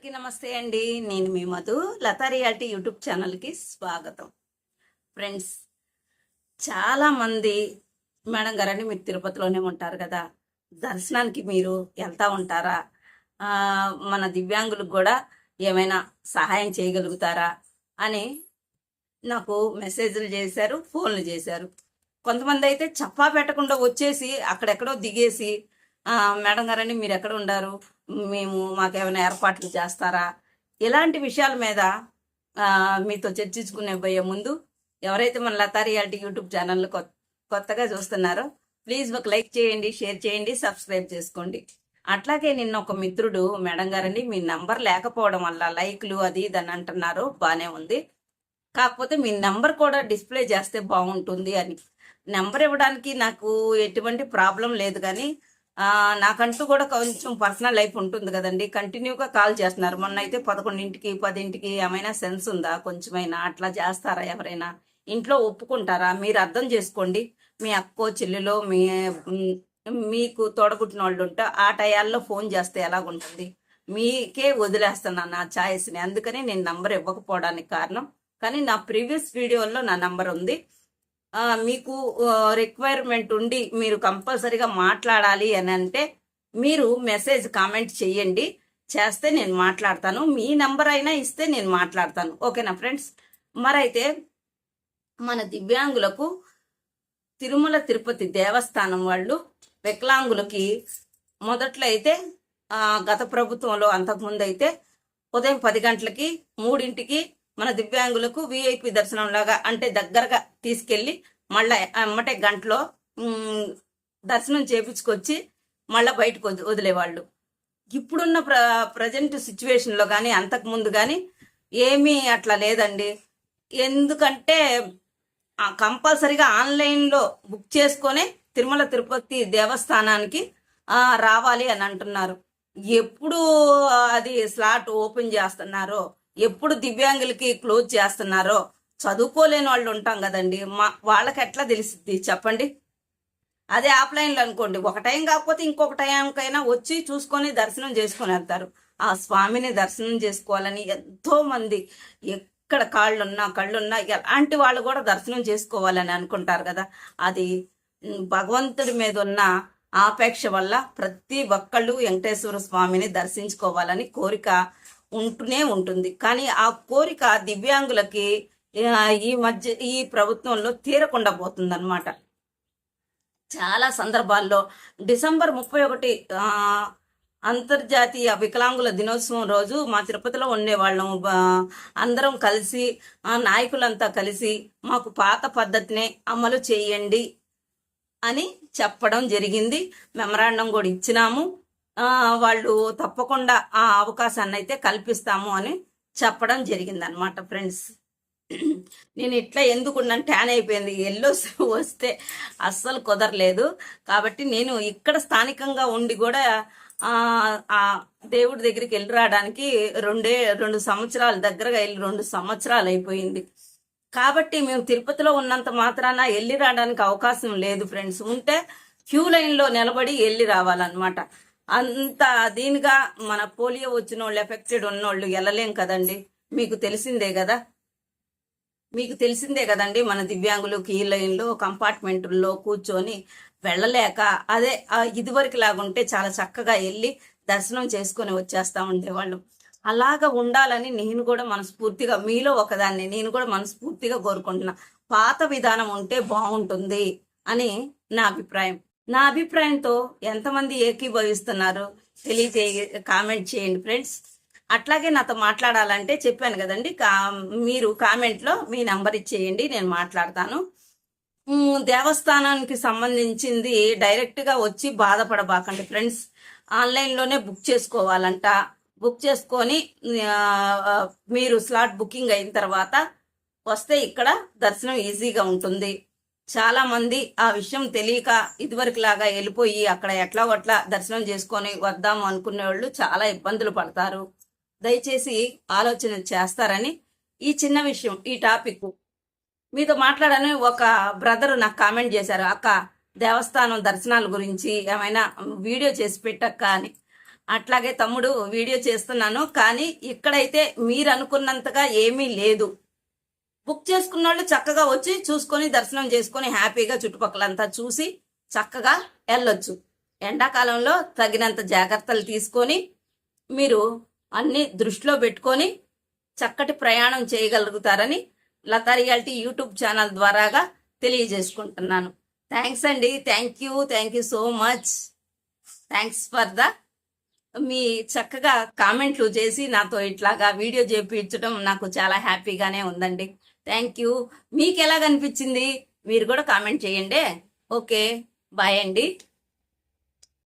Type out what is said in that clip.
అందరికీ నమస్తే అండి. నేను మీ మధు. లతా రియాలిటీ యూట్యూబ్ ఛానల్కి స్వాగతం. ఫ్రెండ్స్, చాలామంది మేడం గారని మీరు తిరుపతిలోనే ఉంటారు కదా, దర్శనానికి మీరు వెళ్తూ ఉంటారా, మన దివ్యాంగులకు కూడా ఏమైనా సహాయం చేయగలుగుతారా అని నాకు మెసేజ్లు చేశారు, ఫోన్లు చేశారు. కొంతమంది అయితే చెప్పా పెట్టకుండా వచ్చేసి అక్కడెక్కడో దిగేసి, మేడం గారని మీరు ఎక్కడ ఉండారు, మాకేమైనా ఏర్పాట్లు చేస్తారా, ఇలాంటి విషయాల మీద మీతో చర్చించుకునే పోయే ముందు ఎవరైతే మన లతా రియాలిటీ యూట్యూబ్ ఛానల్ కొత్తగా చూస్తున్నారో ప్లీజ్ ఒక లైక్ చేయండి, షేర్ చేయండి, సబ్స్క్రైబ్ చేసుకోండి. అట్లాగే నిన్న ఒక మిత్రుడు, మేడం గారండి మీ నంబర్ లేకపోవడం వల్ల లైక్లు అది ఇదని అంటున్నారు, బాగానే ఉంది, కాకపోతే మీ నెంబర్ కూడా డిస్ప్లే చేస్తే బాగుంటుంది అని. నెంబర్ ఇవ్వడానికి నాకు ఎటువంటి ప్రాబ్లం లేదు, కానీ నాకంటూ కూడా కొంచెం పర్సనల్ లైఫ్ ఉంటుంది కదండి. కంటిన్యూగా కాల్ చేస్తున్నారు. మొన్న అయితే 11ంటికి 10ంటికి ఏమైనా సెన్స్ ఉందా? కొంచెమైనా అట్లా చేస్తారా? ఎవరైనా ఇంట్లో ఒప్పుకుంటారా? మీరు అర్థం చేసుకోండి. మీ అక్కో చెల్లెలో మీకు తోడబుట్టిన వాళ్ళు ఉంటే ఆ టయాల్లో ఫోన్ చేస్తే ఎలాగుంటుంది? మీకే వదిలేస్తున్నాను నా ఛాయిస్ని. అందుకని నేను నంబర్ ఇవ్వకపోవడానికి కారణం. కానీ నా ప్రీవియస్ వీడియోల్లో నా నంబర్ ఉంది. మీకు రిక్వైర్మెంట్ ఉండి మీరు కంపల్సరీగా మాట్లాడాలి అని అంటే మీరు మెసేజ్ కామెంట్ చేయండి, చేస్తే నేను మాట్లాడతాను. మీ నంబర్ అయినా ఇస్తే నేను మాట్లాడతాను. ఓకేనా ఫ్రెండ్స్? మరైతే మన దివ్యాంగులకు తిరుమల తిరుపతి దేవస్థానం వాళ్ళు వికలాంగులకి మొదట్లో అయితే గత ప్రభుత్వంలో అంతకుముందు అయితే ఉదయం 10 గంటలకి 3ంటికి మన దివ్యాంగులకు విఐపి దర్శనం లాగా, అంటే దగ్గరగా తీసుకెళ్ళి మళ్ళీ అమ్మటే గంటలో దర్శనం చేపించుకొచ్చి మళ్ళీ బయటకు వదిలేవాళ్ళు. ఇప్పుడున్న ప్రజెంట్ సిచ్యువేషన్లో కానీ అంతకుముందు కానీ ఏమీ అట్లా లేదండి. ఎందుకంటే కంపల్సరీగా ఆన్లైన్లో బుక్ చేసుకొని తిరుమల తిరుపతి దేవస్థానానికి రావాలి అని అంటున్నారు. ఎప్పుడు అది స్లాట్ ఓపెన్ చేస్తున్నారో, ఎప్పుడు దివ్యాంగులకి క్లోజ్ చేస్తున్నారో చదువుకోలేని వాళ్ళు ఉంటాం కదండి, వాళ్ళకి ఎట్లా తెలిసిద్ది చెప్పండి? అదే ఆఫ్లైన్లో అనుకోండి, ఒక టైం కాకపోతే ఇంకొక టైంకైనా వచ్చి చూసుకొని దర్శనం చేసుకొని వెళ్తారు. ఆ స్వామిని దర్శనం చేసుకోవాలని ఎంతో మంది ఎక్కడ కళ్ళున్నా ఎలాంటి వాళ్ళు కూడా దర్శనం చేసుకోవాలని అనుకుంటారు కదా. అది భగవంతుడి మీద ఉన్న ఆపేక్ష వల్ల ప్రతి ఒక్కళ్ళు వెంకటేశ్వర స్వామిని దర్శించుకోవాలని కోరిక ఉంటూనే ఉంటుంది. కానీ ఆ కోరిక దివ్యాంగులకి ఈ ప్రభుత్వంలో తీరకుండా పోతుందన్నమాట. చాలా సందర్భాల్లో డిసెంబర్ 31 అంతర్జాతీయ వికలాంగుల దినోత్సవం రోజు మా తిరుపతిలో ఉండేవాళ్ళం అందరం కలిసి, నాయకులంతా కలిసి మాకు పాత పద్ధతినే అమలు చేయండి అని చెప్పడం జరిగింది. మెమరాండం కూడా ఇచ్చినాము. వాళ్ళు తప్పకుండా ఆ అవకాశాన్ని అయితే కల్పిస్తాము అని చెప్పడం జరిగింది అనమాట. ఫ్రెండ్స్, నేను ఇట్లా ఎందుకున్నా ట్యాన్ అయిపోయింది, ఎల్లో వస్తే అస్సలు కుదరలేదు. కాబట్టి నేను ఇక్కడ స్థానికంగా ఉండి కూడా ఆ దేవుడి దగ్గరికి వెళ్ళి రావడానికి 2 సంవత్సరాల దగ్గరగా వెళ్ళి 2 సంవత్సరాలు అయిపోయింది. కాబట్టి మేము తిరుపతిలో ఉన్నంత మాత్రాన వెళ్ళి రావడానికి అవకాశం లేదు ఫ్రెండ్స్. ఉంటే క్యూ లైన్లో నిలబడి వెళ్ళి రావాలన్నమాట. అంత దీనిగా మన పోలియో వచ్చిన వాళ్ళు, ఎఫెక్టెడ్ ఉన్నోళ్ళు వెళ్ళలేం కదండి. మీకు తెలిసిందే కదండి. మన దివ్యాంగులు క్యూ లైన్లో కంపార్ట్మెంట్లో కూర్చొని వెళ్ళలేక, అదే ఇదివరకు లాగుంటే చాలా చక్కగా వెళ్ళి దర్శనం చేసుకొని వచ్చేస్తా ఉండేవాళ్ళు. అలాగా ఉండాలని నేను కూడా మనస్ఫూర్తిగా, మీలో ఒకదాన్ని నేను కూడా మనస్ఫూర్తిగా కోరుకుంటున్నా. పాత విధానం ఉంటే బాగుంటుంది అని నా అభిప్రాయం. నా అభిప్రాయంతో ఎంతమంది ఏకీభవిస్తున్నారు కామెంట్ చేయండి ఫ్రెండ్స్. అట్లాగే నాతో మాట్లాడాలంటే చెప్పాను కదండి, మీరు కామెంట్లో మీ నెంబర్ ఇచ్చేయండి, నేను మాట్లాడతాను. దేవస్థానానికి సంబంధించింది డైరెక్ట్గా వచ్చి బాధపడబాకండి ఫ్రెండ్స్. ఆన్లైన్లోనే బుక్ చేసుకోవాలంట. బుక్ చేసుకొని మీరు స్లాట్ బుకింగ్ అయిన తర్వాత వస్తే ఇక్కడ దర్శనం ఈజీగా ఉంటుంది. చాలా మంది ఆ విషయం తెలియక ఇదివరకు లాగా వెళ్ళిపోయి అక్కడ ఎట్లా దర్శనం చేసుకొని వద్దాము అనుకునే వాళ్ళు చాలా ఇబ్బందులు పడతారు. దయచేసి ఆలోచన చేస్తారని ఈ చిన్న విషయం, ఈ టాపిక్ మీతో మాట్లాడని ఒక బ్రదరు నాకు కామెంట్ చేశారు, అక్క దేవస్థానం దర్శనాల గురించి ఏమైనా వీడియో చేసి పెట్టక్క అని. అట్లాగే తమ్ముడు వీడియో చేస్తున్నాను, కానీ ఇక్కడైతే మీరు అనుకున్నంతగా ఏమీ లేదు. బుక్ చేసుకున్న వాళ్ళు చక్కగా వచ్చి చూసుకొని దర్శనం చేసుకొని హ్యాపీగా చుట్టుపక్కలంతా చూసి చక్కగా వెళ్ళొచ్చు. ఎండాకాలంలో తగినంత జాగ్రత్తలు తీసుకొని మీరు అన్ని దృష్టిలో పెట్టుకొని చక్కటి ప్రయాణం చేయగలుగుతారని లతా రియాలిటీ యూట్యూబ్ ఛానల్ ద్వారాగా తెలియజేసుకుంటున్నాను. థ్యాంక్స్ అండి. Thank you so much. Thanks for the మీ చక్కగా కామెంట్లు చేసి నాతో ఇట్లాగా వీడియో చేయించడం నాకు చాలా హ్యాపీగానే ఉందండి. Thank you. మీకు ఎలాగనిపించింది మీరు కూడా కామెంట్ చేయండి. ఓకే, బాయ్ అండి.